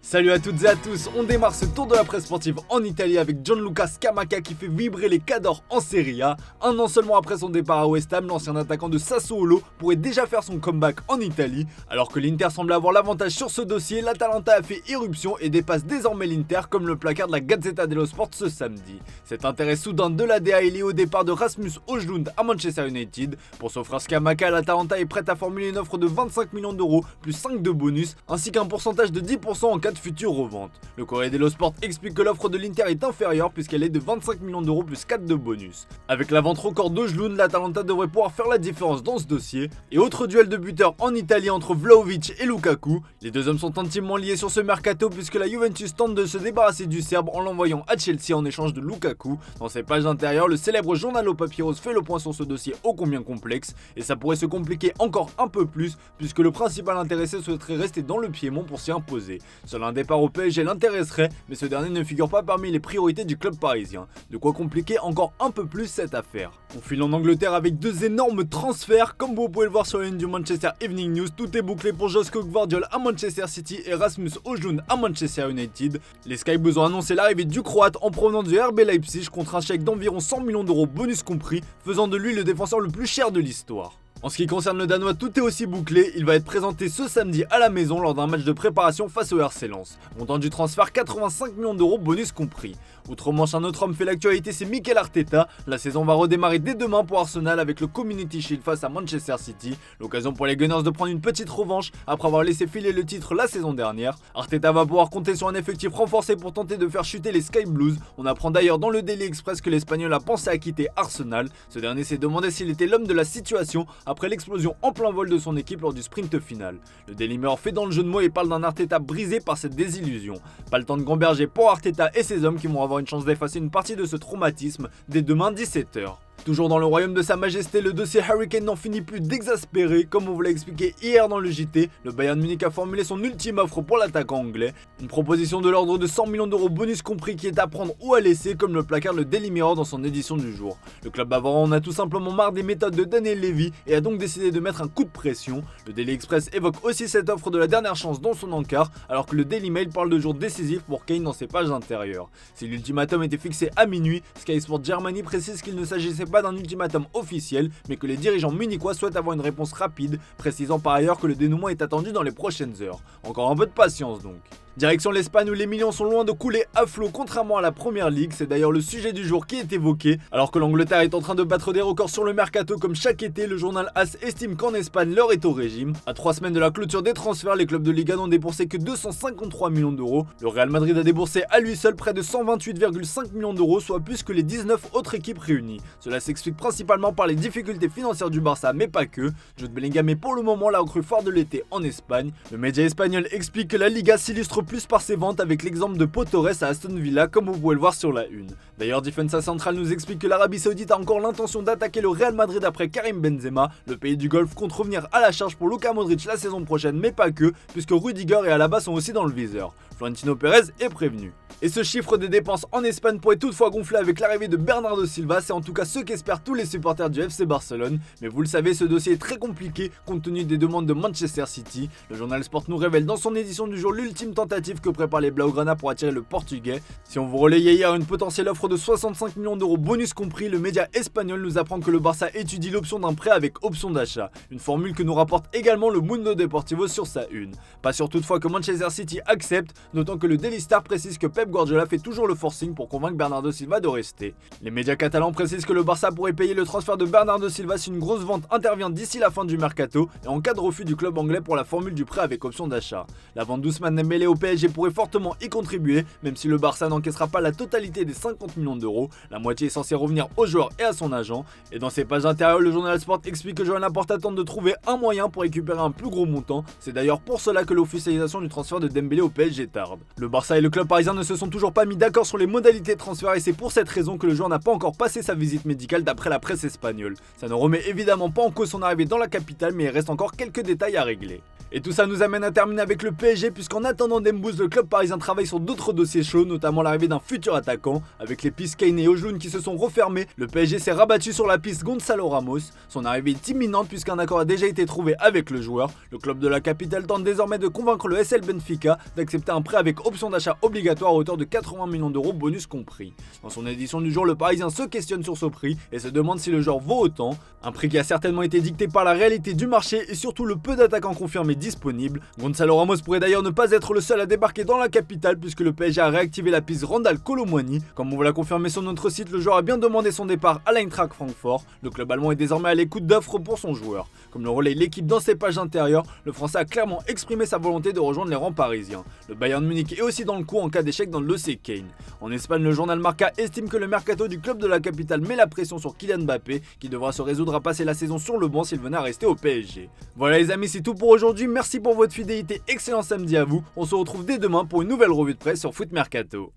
Salut à toutes et à tous, on démarre ce tour de la presse sportive en Italie avec Gianluca Scamacca qui fait vibrer les Cadors en Serie A. Un an seulement après son départ à West Ham, l'ancien attaquant de Sassuolo pourrait déjà faire son comeback en Italie. Alors que l'Inter semble avoir l'avantage sur ce dossier, l'Atalanta a fait irruption et dépasse désormais l'Inter comme le placard de la Gazzetta dello Sport ce samedi. Cet intérêt soudain de l'ADA est lié au départ de Rasmus Højlund à Manchester United. Pour s'offrir Scamacca, l'Atalanta est prête à formuler une offre de 25 millions d'euros plus 5 de bonus ainsi qu'un pourcentage de 10% en cas de future revente. Le Corriere dello Sport explique que l'offre de l'Inter est inférieure puisqu'elle est de 25 millions d'euros plus 4 de bonus. Avec la vente record d'Højlund, l'Atalanta devrait pouvoir faire la différence dans ce dossier. Et autre duel de buteurs en Italie entre Vlahovic et Lukaku. Les deux hommes sont intimement liés sur ce mercato puisque la Juventus tente de se débarrasser du Serbe en l'envoyant à Chelsea en échange de Lukaku. Dans ses pages intérieures, le célèbre Giornalo Papyrus fait le point sur ce dossier ô combien complexe et ça pourrait se compliquer encore un peu plus puisque le principal intéressé souhaiterait rester dans le Piémont pour s'y imposer. Seul un départ au PSG l'intéresserait, mais ce dernier ne figure pas parmi les priorités du club parisien. De quoi compliquer encore un peu plus cette affaire. On file en Angleterre avec deux énormes transferts. Comme vous pouvez le voir sur la ligne du Manchester Evening News, tout est bouclé pour Josko Gvardiol à Manchester City et Rasmus Højlund à Manchester United. Les Sky Blues ont annoncé l'arrivée du Croate en provenance du RB Leipzig contre un chèque d'environ 100 millions d'euros bonus compris, faisant de lui le défenseur le plus cher de l'histoire. En ce qui concerne le Danois, tout est aussi bouclé, il va être présenté ce samedi à la maison lors d'un match de préparation face au RC Lens. Montant du transfert 85 millions d'euros bonus compris. Outre-Manche, un autre homme fait l'actualité, c'est Mikel Arteta. La saison va redémarrer dès demain pour Arsenal avec le Community Shield face à Manchester City. L'occasion pour les Gunners de prendre une petite revanche après avoir laissé filer le titre la saison dernière. Arteta va pouvoir compter sur un effectif renforcé pour tenter de faire chuter les Sky Blues. On apprend d'ailleurs dans le Daily Express que l'Espagnol a pensé à quitter Arsenal. Ce dernier s'est demandé s'il était l'homme de la situation après l'explosion en plein vol de son équipe lors du sprint final. Le Daily Mirror fait dans le jeu de mots et parle d'un Arteta brisé par cette désillusion. Pas le temps de gamberger pour Arteta et ses hommes qui vont avoir une chance d'effacer une partie de ce traumatisme dès demain 17h. Toujours dans le royaume de sa majesté, le dossier Harry Kane n'en finit plus d'exaspérer. Comme on vous l'a expliqué hier dans le JT, le Bayern Munich a formulé son ultime offre pour l'attaquant anglais. Une proposition de l'ordre de 100 millions d'euros bonus compris qui est à prendre ou à laisser, comme le placard le Daily Mirror dans son édition du jour. Le club bavarois en a tout simplement marre des méthodes de Daniel Levy et a donc décidé de mettre un coup de pression. Le Daily Express évoque aussi cette offre de la dernière chance dans son encart, alors que le Daily Mail parle de jour décisif pour Kane dans ses pages intérieures. Si l'ultimatum était fixé à minuit, Sky Sport Germany précise qu'il ne s'agissait pas d'un ultimatum officiel, mais que les dirigeants munichois souhaitent avoir une réponse rapide, précisant par ailleurs que le dénouement est attendu dans les prochaines heures. Encore un peu de patience donc. Direction l'Espagne où les millions sont loin de couler à flot contrairement à la première ligue, c'est d'ailleurs le sujet du jour qui est évoqué. Alors que l'Angleterre est en train de battre des records sur le mercato comme chaque été, le journal AS estime qu'en Espagne l'heure est au régime. À 3 semaines de la clôture des transferts, les clubs de Liga n'ont déboursé que 253 millions d'euros. Le Real Madrid a déboursé à lui seul près de 128,5 millions d'euros, soit plus que les 19 autres équipes réunies. Cela s'explique principalement par les difficultés financières du Barça, mais pas que. Jude Bellingham est pour le moment la recrue phare de l'été en Espagne. Le média espagnol explique que la Liga s'illustre plus par ses ventes avec l'exemple de Pau Torres à Aston Villa comme vous pouvez le voir sur la une. D'ailleurs Defensa Central nous explique que l'Arabie Saoudite a encore l'intention d'attaquer le Real Madrid après Karim Benzema. Le pays du Golfe compte revenir à la charge pour Luka Modric la saison prochaine mais pas que, puisque Rudiger et Alaba sont aussi dans le viseur. Florentino Pérez est prévenu. Et ce chiffre des dépenses en Espagne pourrait toutefois gonfler avec l'arrivée de Bernardo Silva, c'est en tout cas ce qu'espèrent tous les supporters du FC Barcelone. Mais vous le savez, ce dossier est très compliqué compte tenu des demandes de Manchester City. Le journal Sport nous révèle dans son édition du jour l'ultime tentative que préparent les Blaugrana pour attirer le Portugais. Si on vous relayait hier une potentielle offre de 65 millions d'euros bonus compris, le média espagnol nous apprend que le Barça étudie l'option d'un prêt avec option d'achat. Une formule que nous rapporte également le Mundo Deportivo sur sa une. Pas sûr toutefois que Manchester City accepte, d'autant que le Daily Star précise que Pep Guardiola fait toujours le forcing pour convaincre Bernardo Silva de rester. Les médias catalans précisent que le Barça pourrait payer le transfert de Bernardo Silva si une grosse vente intervient d'ici la fin du mercato et en cas de refus du club anglais pour la formule du prêt avec option d'achat. La vente d'Ousmane Dembélé au PSG pourrait fortement y contribuer, même si le Barça n'encaissera pas la totalité des 50 millions d'euros. La moitié est censée revenir au joueur et à son agent. Et dans ses pages intérieures, le journal Sport explique que Joan Laporta tente de trouver un moyen pour récupérer un plus gros montant. C'est d'ailleurs pour cela que l'officialisation du transfert de Dembélé au PSG tarde. Le Barça et le club parisien ne se sont toujours pas mis d'accord sur les modalités de transfert et c'est pour cette raison que le joueur n'a pas encore passé sa visite médicale d'après la presse espagnole. Ça ne remet évidemment pas en cause son arrivée dans la capitale, mais il reste encore quelques détails à régler. Et tout ça nous amène à terminer avec le PSG, puisqu'en attendant Dembouz, le club parisien travaille sur d'autres dossiers chauds, notamment l'arrivée d'un futur attaquant. Avec les pistes Kane et Ojloun qui se sont refermées, le PSG s'est rabattu sur la piste Gonzalo Ramos. Son arrivée est imminente puisqu'un accord a déjà été trouvé avec le joueur. Le club de la capitale tente désormais de convaincre le SL Benfica d'accepter un prêt avec option d'achat obligatoire à hauteur de 80 millions d'euros, bonus compris. Dans son édition du jour, le Parisien se questionne sur ce prix et se demande si le joueur vaut autant. Un prix qui a certainement été dicté par la réalité du marché et surtout le peu d'attaquants confirmés disponibles. Gonzalo Ramos pourrait d'ailleurs ne pas être le seul à débarquer dans la capitale puisque le PSG a réactivé la piste Randal Kolo Muani. Comme on vous l'a confirmé sur notre site, le joueur a bien demandé son départ à l'Eintracht Francfort. Le club allemand est désormais à l'écoute d'offres pour son joueur. Comme le relaie l'équipe dans ses pages intérieures, le Français a clairement exprimé sa volonté de rejoindre les rangs parisiens. Le Bayern Munich est aussi dans le coup en cas d'échec dans le dossier Kane. En Espagne, le journal Marca estime que le mercato du club de la capitale met la pression sur Kylian Mbappé, qui devra se résoudre à passer la saison sur le banc s'il venait à rester au PSG. Voilà les amis, c'est tout pour aujourd'hui. Merci pour votre fidélité, excellent samedi à vous. On se retrouve dès demain pour une nouvelle revue de presse sur Foot Mercato.